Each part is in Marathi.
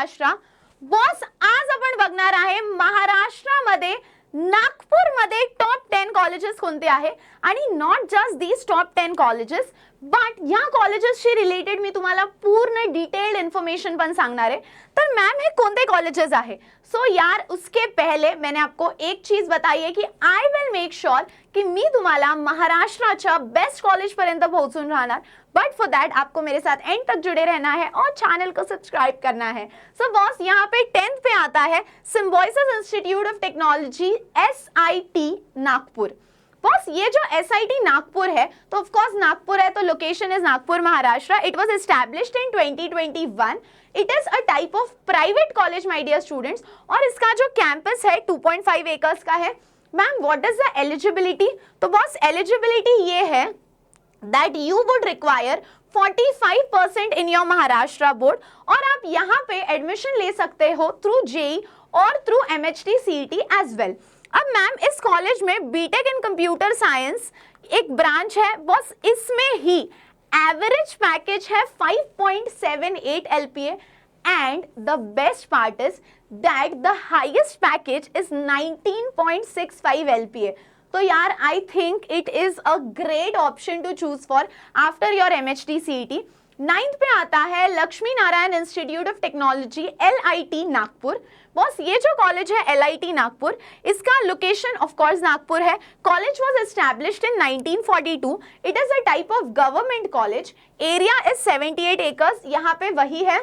महाराष्ट्र। बॉस, आज आपण बघणार आहे महाराष्ट्रामध्ये नागपूरमध्ये टॉप 10 कॉलेजेस कोणते आहे आणि not just these top 10 colleges but या कॉलेजेसशी रिलेटेड मी तुम्हाला पूर्ण डिटेल्ड इन्फॉर्मेशन पण सांगणार आहे। तर मैम हे कोणते कॉलेजेस आहे? सो यार उसके पहले मैंने आपको एक चीज बताई है कि आई विल मेक श्योर कि मी तुम्हाला महाराष्ट्राच्या बेस्ट कॉलेज पर्यंत पोहोचून राहणार, बट फॉर दैट आपको मेरे साथ एंड तक जुड़े रहना है और चैनल को सब्सक्राइब करना है। सो बॉस, यहाँ पे 10th पे आता है symbiosis institute of technology SIT Nagpur. Boss, ये जो SIT नागपुर है तो ऑफ कोर्स नागपुर है तो location is Nagpur Maharashtra. It was established in 2021। It is a type of private college my dear students, और इसका जो कैंपस है 2.5 एकर्स का है। Ma'am what is the eligibility? तो बॉस एलिजिबिलिटी ये है that you would require 45% in your Maharashtra board, और आप यहाँ पे एडमिशन ले सकते हो थ्रू JEE और through MHT CET as well. अब मैम इस कॉलेज में बीटेक इन कंप्यूटर साइंस एक ब्रांच है बॉस, इसमें ही एवरेज पैकेज है 5.78 LPA and the best part is that the highest package is 19.65 LPA। तो यार I think it is a great option to choose for after your MHT CET। 9th पे आता है Lakshmi Narayan institute of technology LIT Nagpur. Boss, ये जो कॉलेज है LIT नागपुर, इसका लोकेशन ऑफ कोर्स नागपुर है। कॉलेज वाज established in 1942। It is a type of government college. Area is 78 acres. यहाँ पे वही है,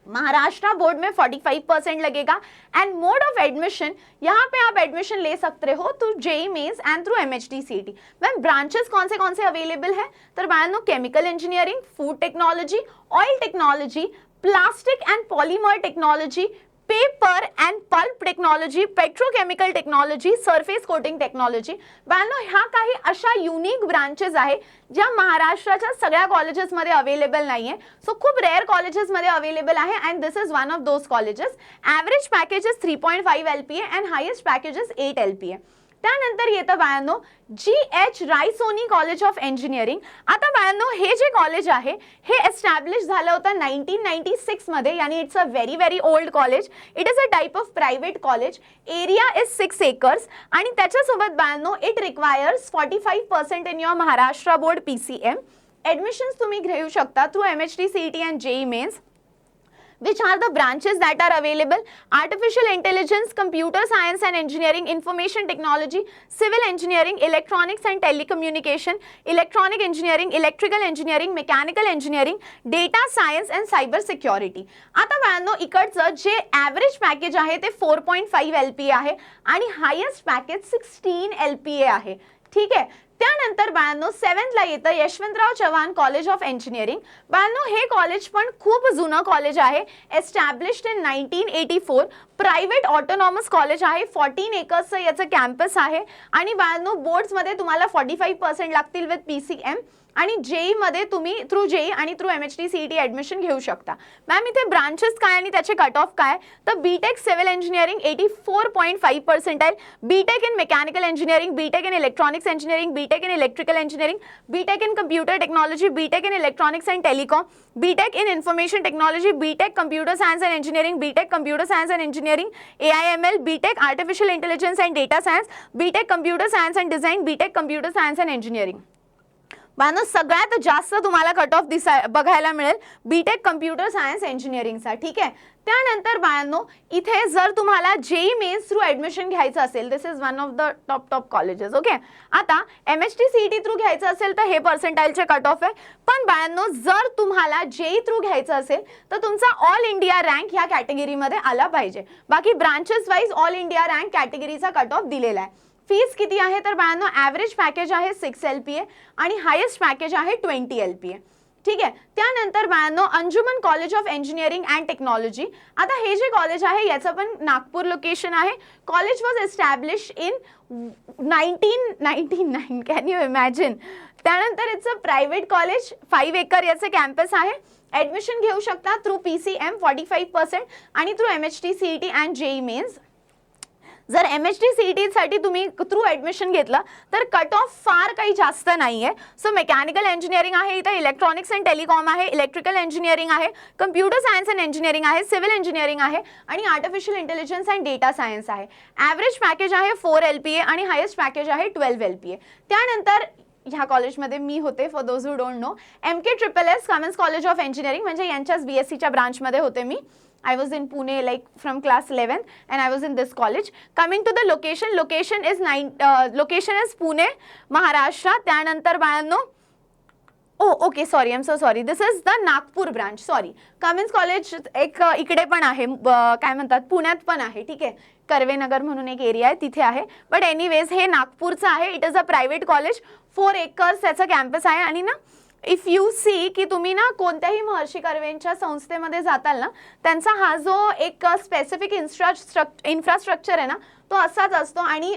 महाराष्ट्र बोर्ड में 45% लगेगा। एंड मोड ऑफ एडमिशन, यहाँ पे आप एडमिशन ले सकते हो through JEE mains and through MHT CET। Ma'am branches कौन से अवेलेबल है? तो बयानो chemical engineering, food technology, oil technology, plastic and polymer technology, paper and pulp technology, petrochemical technology, surface coating technology. बयानो ह्या काही अशा युनिक ब्रांचेस आहे ज्या महाराष्ट्राच्या सगळ्या कॉलेजेसमध्ये अवेलेबल नाही आहे। सो खूप रेअर कॉलेजेसमध्ये अवेलेबल आहे and this is one of those colleges. Average package is 3.5 LPA and highest package is 8 LPA। त्यानंतर येतं बायांनो GH Raisoni college of engineering. आता बायांनो हे जे कॉलेज आहे हे एस्टॅब्लिश झालं होतं 1996 मध्ये, यानी it's a very old college. It is a type of private college. Area is 6 acres आणि त्याच्यासोबत बायांनो it requires 45% in your Maharashtra board PCM। Admissions तुम्ही घेऊ शकता through MHT CET and JEE mains. Which are the branches that are available? Artificial intelligence, computer science and engineering, information technology, civil engineering, electronics and telecommunication, electronic engineering, electrical engineering, mechanical engineering, data science and cyber security। आता बाळांनो इकडचं जे ॲव्हरेज पॅकेज आहे ते 4.5 LPA आहे आणि हायेस्ट पॅकेज 16 LPA आहे। ठीक आहे। त्यानंतर बाळांनो 7th ला येतं Yashwantrao Chavan college of engineering. बाळांनो हे कॉलेज पण खूप जुनं कॉलेज आहे, established in 1984। Private autonomous college आहे। 14 एकर्सचं याचं कॅम्पस आहे आणि बाळांनो बोर्ड्समध्ये तुम्हाला 45% लागतील विथ PCM आणि JEE मध्ये तुम्ही थ्रू JEE आणि थ्रू MHT CET ॲडमिशन घेऊ शकता। मॅम इथे ब्रांचेस काय आणि त्याचे कट ऑफ काय? तर BTech civil engineering 84.5 percentile, BTech in mechanical engineering, BTech in electronics engineering, BTech in electrical engineering, BTech in computer technology, BTech in electronics and telecom, BTech in information technology, BTech computer science and engineering, BTech computer science and engineering AIML, BTech artificial intelligence and data science, BTech computer science and design, BTech computer science and engineering. बाळांनो सगळ्यात जास्त तुम्हाला कट ऑफ बघायला मिळेल बीटेक कम्प्युटर सायन्स इंजिनिअरिंगचा। ठीक आहे। त्यानंतर बाळांनो इथे जर तुम्हाला JEE मेंस थ्रू ॲडमिशन घ्यायचं असेल, this is one of the top colleges. Okay. आता MHT CET थ्रू घ्यायचं असेल तर हे पर्सेंटाइलचे कट ऑफ आहे, पण बाळांनो जर तुम्हाला JEE थ्रू घ्यायचं असेल तर तुमचा ऑल इंडिया रँक ह्या कॅटेगरीमध्ये आला पाहिजे। बाकी branches wise all India rank कॅटेगरीचा कट ऑफ दिलेला आहे। फीस किती आहे तर बाळांनो ॲव्हरेज पॅकेज आहे 6 LPA आणि हायेस्ट पॅकेज आहे 20 LPA। ठीक आहे। त्यानंतर बाळांनो Anjuman college of engineering and technology. आता हे जे कॉलेज आहे याचं पण नागपूर लोकेशन आहे। College was establish in 1999, can you imagine. त्यानंतर it's a private college, 5 acre याचं कॅम्पस आहे। एडमिशन घेऊ शकता थ्रू PCM 45% आणि through MHT CET and JEE mains. जर MHT CET साठी तुम्ही थ्रू ॲडमिशन घेतलं तर कट ऑफ फार काही जास्त नाही आहे. सो मेकॅनिकल इंजिनिअरिंग आहे, इथं इलेक्ट्रॉनिक्स अँड टेलिकॉम आहे, इलेक्ट्रिकल इंजिनिअरिंग आहे, कम्प्युटर सायन्स अँड इंजिनिअरिंग आहे, सिव्हिल इंजिनिअरिंग आहे आणि artificial intelligence and data science आहे. ॲव्हरेज पॅकेज आहे 4 LPA आणि हायेस्ट पॅकेज आहे 12 LPA. त्यानंतर ह्या कॉलेजमध्ये मी होते, for those who don't know, MKSSS Cummins college of engineering, म्हणजे यांच्याच BScच्या ब्रांचमध्ये होते मी. I was in Pune like from class 11 and I was in this college. Coming to the location is Pune, Maharashtra. त्यानंतर बाळांनो, okay sorry, I am so sorry, this is the Nagpur branch. Sorry, Cummins college एक इकडे पण आहे, काय म्हणतात, पुण्यात पण आहे. ठीक आहे, कर्वेनगर म्हणून एक एरिया आहे तिथे आहे. बट एनिवेज हे नागपूरचं आहे. It is a private college, 4 acres त्याचं कॅम्पस आहे. आणि ना इफ यू सी की तुम्ही ना कोणत्याही महर्षी कर्वेंच्या संस्थेमध्ये जाताल ना, त्यांचा हा जो एक स्पेसिफिक इन्फ्रास्ट्रक्चर आहे ना, तो असाच असतो. आणि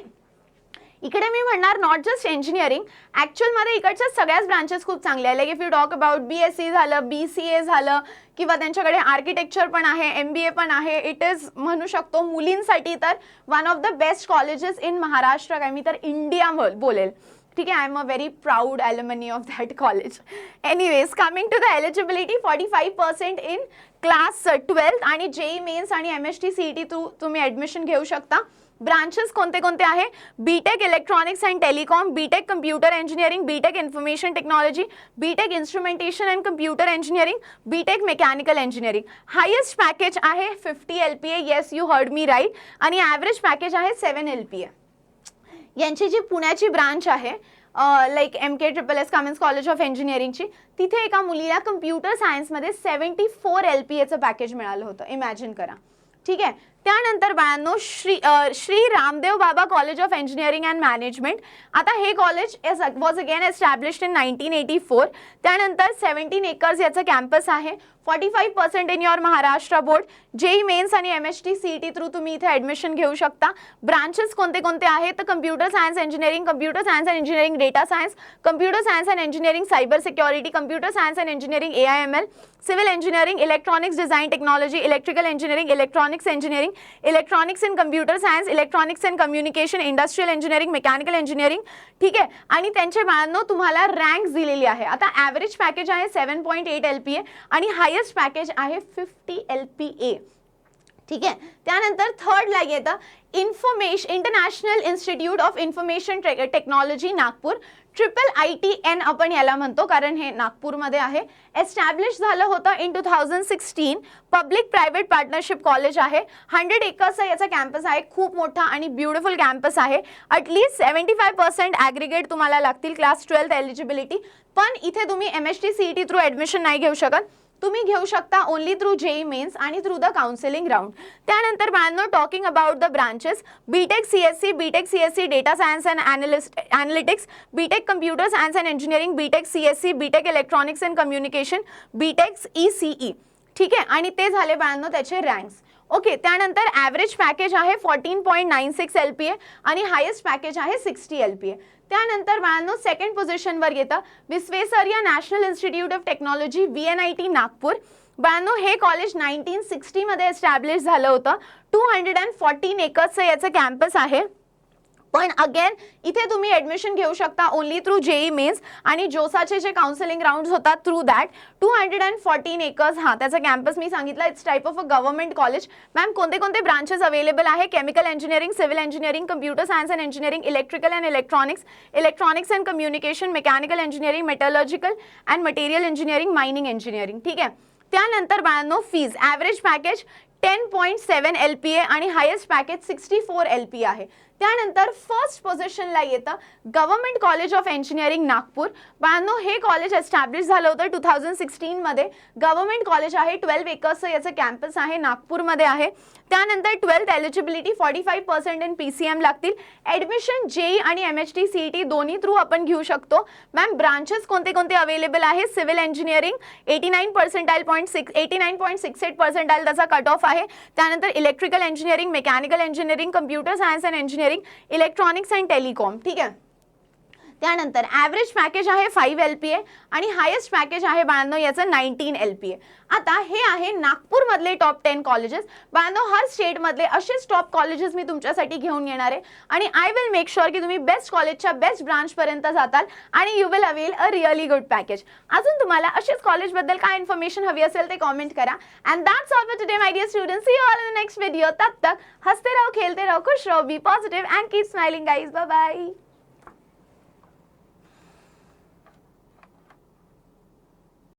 इकडे मी म्हणणार नॉट जस्ट इंजिनिअरिंग, ॲक्च्युअलमध्ये इकडच्या सगळ्याच ब्रांचेस खूप चांगल्या आहे. Like if you talk about BSc झालं, BCA झालं, किंवा त्यांच्याकडे आर्किटेक्चर पण आहे, MBA पण आहे. इट इज म्हणू शकतो मुलींसाठी तर one of the best colleges in Maharashtra, काय मी तर इंडिया बोलेल. ठीक आहे, I am a very proud alumni of that college. Anyways, coming to the eligibility, 45% in class 12 आणि JEE मेन्स आणि MHT CET तुम्ही ॲडमिशन घेऊ शकता. ब्रांचेस कोणते कोणते आहे? BTech electronics and telecom, BTech computer engineering, BTech information technology, BTech instrumentation and computer engineering, BTech mechanical engineering. Highest package आहे 50 LPA. Yes, you heard me right. आणि ॲव्हरेज पॅकेज आहे 7 LPA. यांची जी पुण्याची ब्रांच आहे, like MKSSS Cummins college of इंजिनिअरिंगची, तिथे एका मुलीला कम्प्युटर सायन्समध्ये 74 LPAचं पॅकेज मिळालं होतं. इमॅजिन करा. ठीक आहे, त्यानंतर बाळांनो, Shri Ramdev Baba college of engineering and management. आता हे college was again established in 1984. त्यानंतर 17 acres याचं कॅम्पस आहे. 45% in your Maharashtra board. JEE mains आणि MHT CET थ्रू तुम्ही इथे ॲडमिशन घेऊ शकता. ब्रांचेस कोणते कोणते आहेत? तर computer science engineering, computer science and engineering data science, computer science and engineering cyber security, computer science and engineering AIML, civil engineering, electronics design technology, electrical engineering, electronics engineering, electronics in computer science, electronics in communication, industrial engineering, mechanical engineering. ठीक आहे, आणि त्यांचे बाळांनो तुम्हाला रँक्स दिलेली आहे. आता ॲव्हरेज पॅकेज आहे 7.8 LPA आणि हायेस्ट पॅकेज आहे 50 LPA. ठीक आहे, त्यानंतर थर्डला येतं international institute of information technology Nagpur, IIITN आपण याला म्हणतो कारण हे नागपूरमध्ये आहे. एस्टॅब्लिश झालं होतं in 2016. Public private partnership college आहे. 100 acres याचा कॅम्पस आहे. खूप मोठा आणि ब्युटिफुल कॅम्पस आहे. ॲटलीस्ट 75% ॲग्रिगेट तुम्हाला लागतील क्लास 12 एलिजिबिलिटी. पण इथे तुम्ही MHT CET थ्रू ॲडमिशन नाही घेऊ शकत. तुम्ही घेऊ शकता ओनली थ्रू JEE मेन्स आणि थ्रू द काउन्सिलिंग राऊंड. त्यानंतर बाळांनो, talking about the branches, BTech CSC data science and analytics, BTech computer science and engineering, BTech CSC, BTech electronics and communication, BTech ECE. ठीक आहे, आणि ते झाले बाळांनो त्याचे रँक्स. ओके, त्यानंतर ॲव्हरेज पॅकेज आहे 14.96 LPA आणि हायेस्ट पॅकेज आहे 60 LPA. त्यानंतर बाळांनो सेकंड पोझिशनवर येतं Visvesvaraya national institute of technology VNIT Nagpur. बाळांनो हे कॉलेज 1960 मध्ये एस्टॅब्लिश झालं होतं. 214 acres याचं कॅम्पस आहे. पण अगेन इथे तुम्ही ॲडमिशन घेऊ शकता ओनली थ्रू JEE मेन्स आणि जोसाचे जे काउन्सिलिंग राऊंड्स होतात थ्रू दॅट. 214 acres हा त्याचा कॅम्पस मी सांगितलं. It's type of a government college. Ma'am कोणते कोणते ब्रांचेस अवेलेबल आहे? Chemical engineering, civil engineering, computer science and engineering, electrical and electronics, electronics and communication, mechanical engineering, metallurgical and material engineering, mining engineering. ठीक आहे, त्यानंतर बाळांनो फीज, ॲव्हरेज पॅकेज 10.7 LPA आणि हायेस्ट पॅकेज 64 LPA आहे. त्यानंतर फर्स्ट पोझिशनला येतं government college of engineering Nagpur. बाळांनो हे कॉलेज एस्टॅब्लिश झालं होतं 2016 मध्ये. गव्हर्नमेंट कॉलेज आहे. 12 acres याचं कॅम्पस आहे, नागपूरमध्ये आहे. त्यानंतर 12th एलिजिबिलिटी 45% इन PCM लागतील. ॲडमिशन JEE आणि MHT CET दोन्ही थ्रू आपण घेऊ शकतो. मॅम ब्रांचेस कोणते कोणते अवेलेबल आहे? सिव्हिल इंजिनिअरिंग 89.68 पर्सेंटाईल त्याचा कट ऑफ आहे. त्यानंतर electrical engineering, mechanical engineering, computer science and engineering, electronics and telecom. ठीक आहे, त्यानंतर ॲव्हरेज पॅकेज आहे 5 LPA आणि हायेस्ट पॅकेज आहे बाळांनो याचं 19 LPA. आता हे आहे नागपूरमधले टॉप 10 कॉलेजेस. बाळांनो हर स्टेटमधले असेच टॉप कॉलेजेस मी तुमच्यासाठी घेऊन येणार आहे आणि आय विल मेक शुअर की तुम्ही बेस्ट कॉलेजच्या बेस्ट ब्रांचपर्यंत जाताल आणि you will avail a really good package. अजून तुम्हाला असेच कॉलेजबद्दल काय इन्फॉर्मेशन हवी असेल ते कॉमेंट करा. And that's all for today my dear students. See you all in the next video. तब तक हंसते रहो, खेलते रहो, खुश रहो, be positive and keep smiling guys. Bye bye.